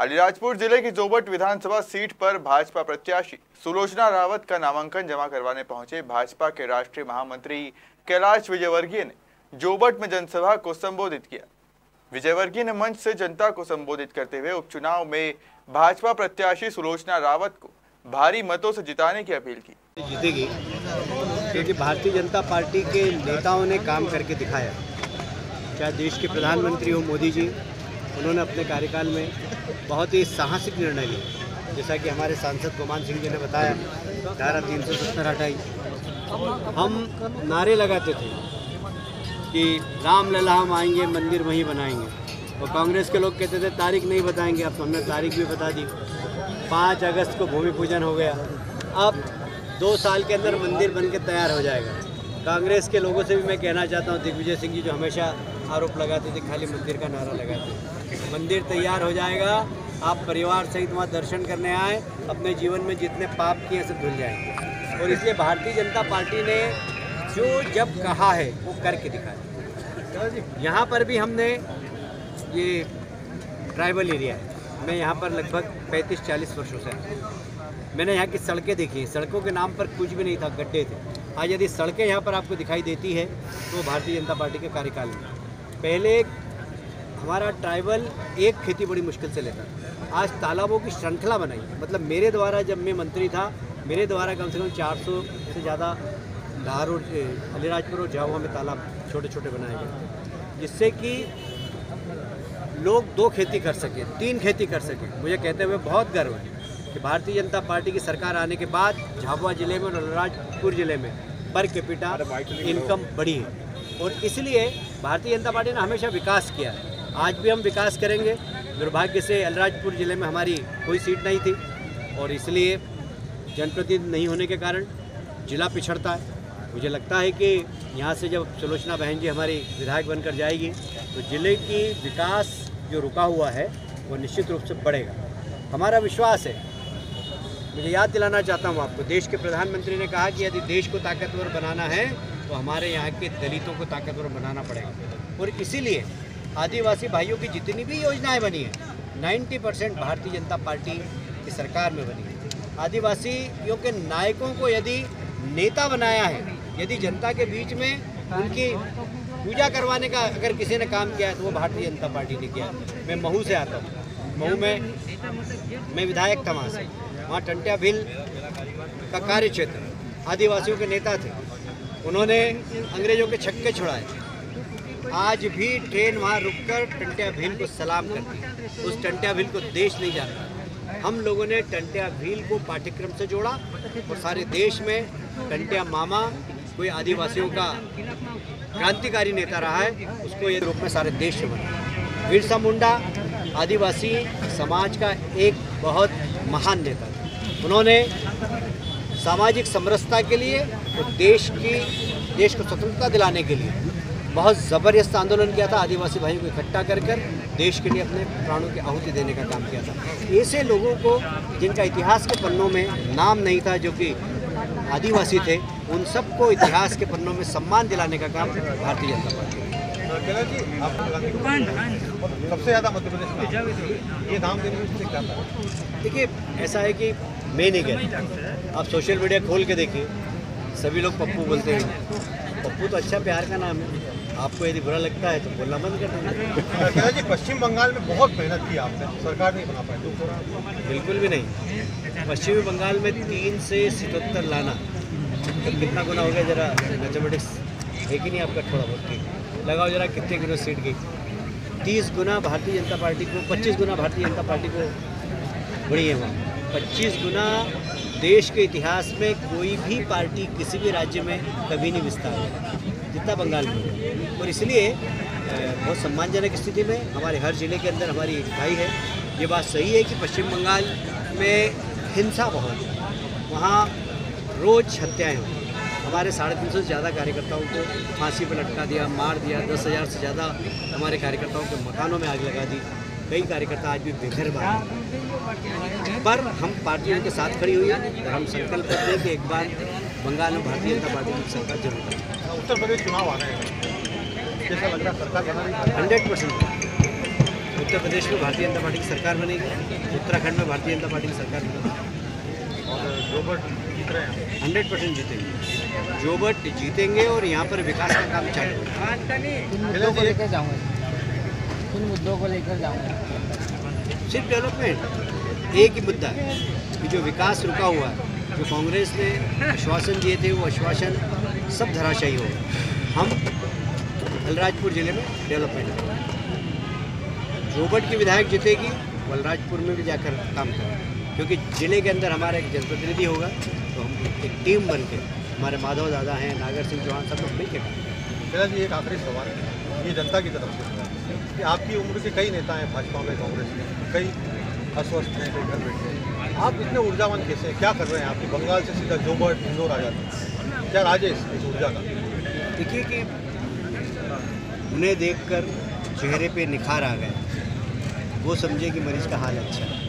अलीराजपुर जिले की जोबट विधानसभा सीट पर भाजपा प्रत्याशी सुलोचना रावत का नामांकन जमा करवाने पहुंचे भाजपा के राष्ट्रीय महामंत्री कैलाश विजयवर्गीय ने जोबट में जनसभा को संबोधित किया। विजयवर्गीय ने मंच से जनता को संबोधित करते हुए उपचुनाव में भाजपा प्रत्याशी सुलोचना रावत को भारी मतों से जिताने की अपील की। जीतेगी क्योंकि भारतीय जनता पार्टी के नेताओं ने काम करके दिखाया। चाहे देश के प्रधानमंत्री हो मोदी जी, उन्होंने अपने कार्यकाल में बहुत ही साहसिक निर्णय लिए। जैसा कि हमारे सांसद गोमान सिंह जी ने बताया, धारा 370 हटाई। हम नारे लगाते थे कि राम लला हम आएंगे, मंदिर वहीं बनाएंगे, और कांग्रेस के लोग कहते थे तारीख नहीं बताएंगे। अब तो हमने तारीख भी बता दी। 5 अगस्त को भूमि पूजन हो गया। अब 2 साल के अंदर मंदिर बन के तैयार हो जाएगा। कांग्रेस के लोगों से भी मैं कहना चाहता हूँ, दिग्विजय सिंह जी जो हमेशा आरोप लगाते थे खाली मंदिर का नारा लगाते, मंदिर तैयार हो जाएगा। आप परिवार सहित वहाँ दर्शन करने आए, अपने जीवन में जितने पाप किए सब धुल जाएंगे। और इसलिए भारतीय जनता पार्टी ने जो जब कहा है वो करके दिखाया। यहाँ पर भी हमने ये ट्राइबल एरिया है, मैं यहाँ पर लगभग 35-40 वर्षों से मैंने यहाँ की सड़कें देखी। सड़कों के नाम पर कुछ भी नहीं था, गड्ढे थे। आज यदि सड़कें यहाँ पर आपको दिखाई देती है तो भारतीय जनता पार्टी के कार्यकाल में। पहले हमारा ट्राइबल एक खेती बड़ी मुश्किल से लेता, आज तालाबों की श्रृंखला बनाई। मतलब मेरे द्वारा जब मैं मंत्री था, मेरे द्वारा कम से कम 400 से ज़्यादा धार और अलीराजपुर और झाबुआ में तालाब छोटे छोटे बनाए गए, जिससे कि लोग 2 खेती कर सकें, 3 खेती कर सकें। मुझे कहते हुए बहुत गर्व है कि भारतीय जनता पार्टी की सरकार आने के बाद झाबुआ जिले में और अलीराजपुर जिले में पर कैपिटा इनकम बढ़ी है। और इसलिए भारतीय जनता पार्टी ने हमेशा विकास किया है। आज भी हम विकास करेंगे। दुर्भाग्य से अलीराजपुर जिले में हमारी कोई सीट नहीं थी और इसलिए जनप्रतिनिधि नहीं होने के कारण जिला पिछड़ता है। मुझे लगता है कि यहाँ से जब सुलोचना बहन जी हमारी विधायक बनकर जाएगी तो जिले की विकास जो रुका हुआ है वो निश्चित रूप से बढ़ेगा। हमारा विश्वास है। मुझे याद दिलाना चाहता हूँ आपको, देश के प्रधानमंत्री ने कहा कि यदि देश को ताकतवर बनाना है तो हमारे यहाँ के दलितों को ताकतवर बनाना पड़ेगा। और इसीलिए आदिवासी भाइयों की जितनी भी योजनाएं बनी हैं 90% भारतीय जनता पार्टी की सरकार में बनी है। आदिवासियों के नायकों को यदि नेता बनाया है, यदि जनता के बीच में उनकी पूजा करवाने का अगर किसी ने काम किया है तो वो भारतीय जनता पार्टी ने किया। मैं महू से आता हूँ। महू में मैं विधायक था, वहाँ टंट्या भील का कार्य क्षेत्र, आदिवासियों के नेता थे, उन्होंने अंग्रेजों के छक्के छुड़ाए। आज भी ट्रेन वहाँ रुककर टंट्या भील को सलाम करती है। उस टंट्या भील को देश नहीं जानता। हम लोगों ने टंट्या भील को पाठ्यक्रम से जोड़ा और सारे देश में टंट्या मामा कोई आदिवासियों का क्रांतिकारी नेता रहा है, उसको ये रूप में सारे देश में बना। बिरसा मुंडा आदिवासी समाज का एक बहुत महान नेता था। उन्होंने सामाजिक समरसता के लिए और देश को स्वतंत्रता दिलाने के लिए बहुत ज़बरदस्त आंदोलन किया था। आदिवासी भाइयों को इकट्ठा कर देश के लिए अपने प्राणों की आहुति देने का काम किया था। ऐसे लोगों को जिनका इतिहास के पन्नों में नाम नहीं था, जो कि आदिवासी थे, उन सबको इतिहास के पन्नों में सम्मान दिलाने का काम भारतीय जनता पार्टी। सबसे ज़्यादा मध्य प्रदेश में ये नाम देने में क्या था? देखिए, ऐसा है कि मैं नहीं कहता, आप सोशल मीडिया खोल के देखिए, सभी लोग पप्पू बोलते हैं। पप्पू तो अच्छा प्यार का नाम है। आपको यदि बुरा लगता है तो बोलना बंद कर देंगे। जी, पश्चिम बंगाल में बहुत मेहनत की आपने, सरकार नहीं बना पाई। बिल्कुल भी नहीं। पश्चिमी बंगाल में 3 से 77 लाना तो कितना गुना हो गया? जरा मैथमेटिक्स है कि नहीं आपका? थोड़ा बहुत लगाओ जरा, कितने गुना सीट गई? 30 गुना भारतीय जनता पार्टी को, 25 गुना भारतीय जनता पार्टी को बढ़ी है वहाँ। 25 गुना देश के इतिहास में कोई भी पार्टी किसी भी राज्य में कभी नहीं विस्तार है जितना बंगाल में। और इसलिए बहुत सम्मानजनक स्थिति में हमारे हर ज़िले के अंदर हमारी इकाई है। ये बात सही है कि पश्चिम बंगाल में हिंसा बहुत है, वहाँ रोज़ हत्याएँ हुई। हमारे 350 से ज़्यादा कार्यकर्ताओं को फांसी पर लटका दिया, मार दिया। 10,000 से ज़्यादा हमारे कार्यकर्ताओं के मकानों में आग लगा दी। कई कार्यकर्ता आज भी बेघर बाहर, पर हम पार्टियों के साथ खड़ी हुई है और हम संकल्प करते हैं कि एक बार बंगाल में भारतीय जनता पार्टी की सरकार जरूर करें। उत्तर प्रदेश चुनाव आ रहे हैं, कैसा लग रहा है? सरकार 100% उत्तर प्रदेश में भारतीय जनता पार्टी की सरकार बनेगी, उत्तराखंड में भारतीय जनता पार्टी की सरकार बनेगी और जोबट जीत रहे हैं। 100% जीतेंगे। जोबट जीतेंगे और यहाँ पर विकास का काम चालू होगा। किन मुद्दों को लेकर जाऊँगा? सिर्फ डेवलपमेंट एक ही मुद्दा है कि जो विकास रुका हुआ है, जो कांग्रेस ने आश्वासन दिए थे वो आश्वासन सब धराशायी हो गए। हम बलराजपुर जिले में डेवलपमेंट करेंगे। जोबट की विधायक जीतेगी, बलराजपुर में भी जाकर काम करेंगे, क्योंकि जिले के अंदर हमारा एक जनप्रतिनिधि होगा, तो हम एक टीम बन के, हमारे माधव दादा हैं, नागर सिंह चौहान, सब लोग मिल के मेरा जी एक आखिरी सवाल है, ये जनता की तरफ से कि आपकी उम्र के कई नेता हैं भाजपा में, कांग्रेस में, कई अस्वस्थ हैं, कई घर बैठे हैं, आप इतने ऊर्जावान कैसे हैं? क्या कर रहे हैं? आपकी बंगाल से सीधा जोबट इंदौर आ जाते हैं, क्या राज है इस ऊर्जा का? देखिए कि उन्हें देखकर चेहरे पे निखार आ गए, वो समझे कि मरीज का हाल अच्छा है।